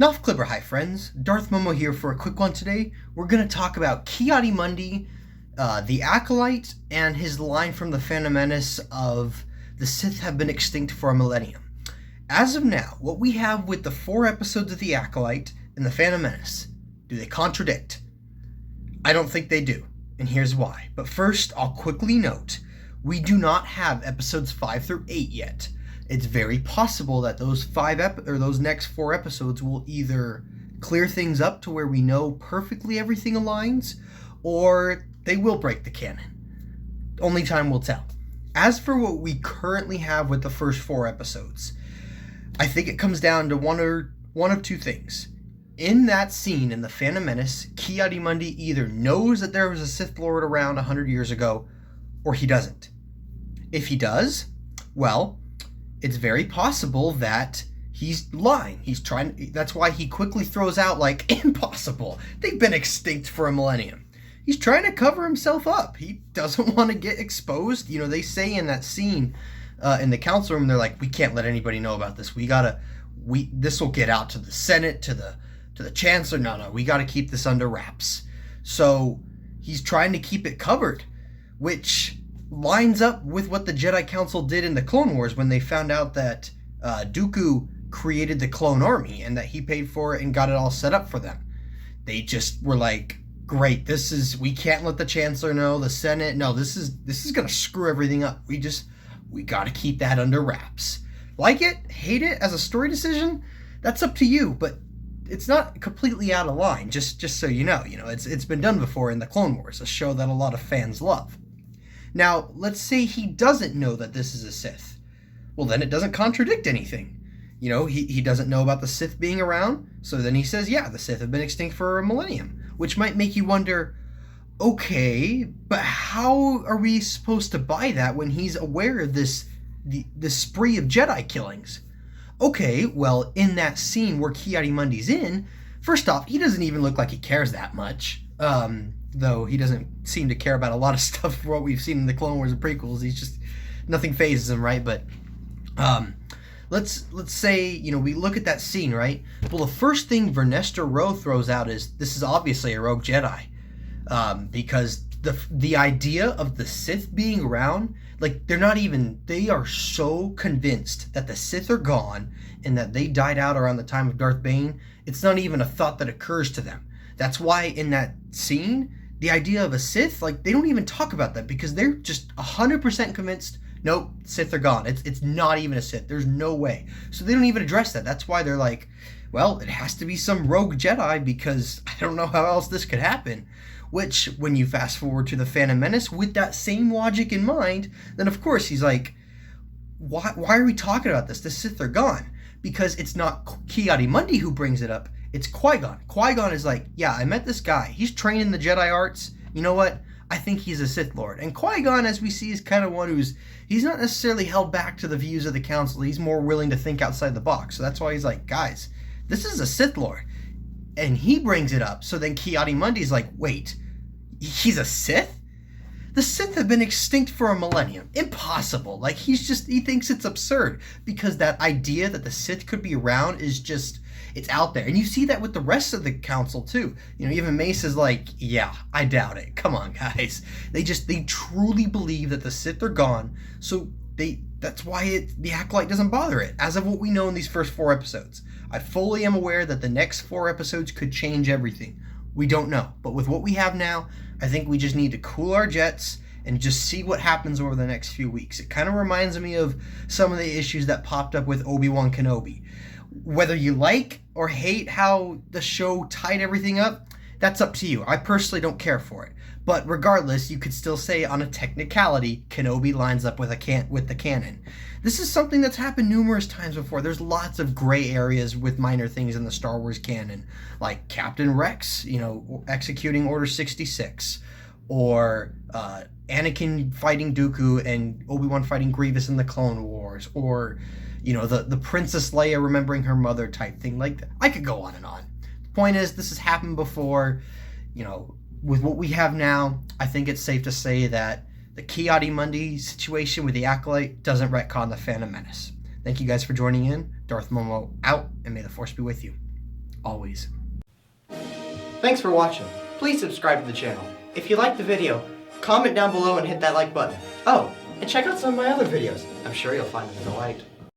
Enough Clipper, hi friends. Darth Momo here for a quick one today. We're going to talk about Ki-Adi Mundi, the Acolyte, and his line from the Phantom Menace of the Sith have been extinct for a millennium. As of now, what we have with the 4 episodes of the Acolyte and the Phantom Menace, do they contradict? I don't think they do, and here's why. But first, I'll quickly note, we do not have episodes 5 through 8 yet. It's very possible that those those next 4 episodes will either clear things up to where we know perfectly everything aligns, or they will break the canon. Only time will tell. As for what we currently have with the first 4 episodes, I think it comes down to one of two things. In that scene in the Phantom Menace, Ki-Adi Mundi either knows that there was a Sith Lord around 100 years ago, or he doesn't. If he does, well, it's very possible that he's lying. That's why he quickly throws out, like, impossible. They've been extinct for a millennium. He's trying to cover himself up. He doesn't want to get exposed. You know, they say in that scene in the council room, they're like, we can't let anybody know about this. This will get out to the Senate, to the Chancellor. No, we got to keep this under wraps. So he's trying to keep it covered, which lines up with what the Jedi Council did in the Clone Wars when they found out that Dooku created the clone army and that he paid for it and got it all set up for them. They just were like, great, we can't let the Chancellor know, the Senate, no, this is gonna screw everything up. We gotta keep that under wraps. Like it, hate it as a story decision, that's up to you, but it's not completely out of line, just so you know. It's been done before in the Clone Wars, a show that a lot of fans love. Now, let's say he doesn't know that this is a Sith. Well, then it doesn't contradict anything. You know, he doesn't know about the Sith being around, so then he says, yeah, the Sith have been extinct for a millennium, which might make you wonder, okay, but how are we supposed to buy that when he's aware of the spree of Jedi killings? Okay, well, in that scene where Ki-Adi Mundi's in, first off, he doesn't even look like he cares that much. Though he doesn't seem to care about a lot of stuff for what we've seen in the Clone Wars and prequels. He's just, nothing phases him, right? But let's say, we look at that scene, right? Well, the first thing Vernestor Rowe throws out is, this is obviously a rogue Jedi. Because the idea of the Sith being around, like, they are so convinced that the Sith are gone and that they died out around the time of Darth Bane, it's not even a thought that occurs to them. That's why in that scene, the idea of a Sith, like, they don't even talk about that because they're just 100% convinced, nope, Sith are gone. It's not even a Sith. There's no way. So they don't even address that. That's why they're like, well, it has to be some rogue Jedi because I don't know how else this could happen. Which, when you fast forward to the Phantom Menace with that same logic in mind, then of course he's like, why are we talking about this? The Sith are gone. Because it's not Ki-Adi Mundi who brings it up. It's Qui-Gon. Qui-Gon is like, yeah, I met this guy. He's training the Jedi arts. You know what? I think he's a Sith Lord. And Qui-Gon, as we see, is kind of one he's not necessarily held back to the views of the Council. He's more willing to think outside the box. So that's why he's like, guys, this is a Sith Lord. And he brings it up. So then Ki-Adi Mundi's like, wait, he's a Sith? The Sith have been extinct for a millennium. Impossible. Like, he thinks it's absurd because that idea that the Sith could be around is just, it's out there. And you see that with the rest of the council too. Even Mace is like, yeah, I doubt it. Come on, guys. They truly believe that the Sith are gone. So that's why the Acolyte doesn't bother it, as of what we know in these first 4 episodes. I fully am aware that the next 4 episodes could change everything. We don't know. But with what we have now, I think we just need to cool our jets and just see what happens over the next few weeks. It kind of reminds me of some of the issues that popped up with Obi-Wan Kenobi. Whether you like or hate how the show tied everything up, that's up to you. I personally don't care for it. But regardless, you could still say on a technicality, Kenobi lines up with the canon. This is something that's happened numerous times before. There's lots of gray areas with minor things in the Star Wars canon, like Captain Rex, executing Order 66, or Anakin fighting Dooku and Obi-Wan fighting Grievous in the Clone Wars, or the Princess Leia remembering her mother type thing. Like, I could go on and on. The point is, this has happened before. With what we have now, I think it's safe to say that the Ki-Adi Mundi situation with the Acolyte doesn't retcon the Phantom Menace. Thank you guys for joining in. Darth Momo out, and may the Force be with you. always. Thanks for watching. Please subscribe to the channel. If you liked the video, comment down below and hit that like button. Oh, and check out some of my other videos. I'm sure you'll find them in the light.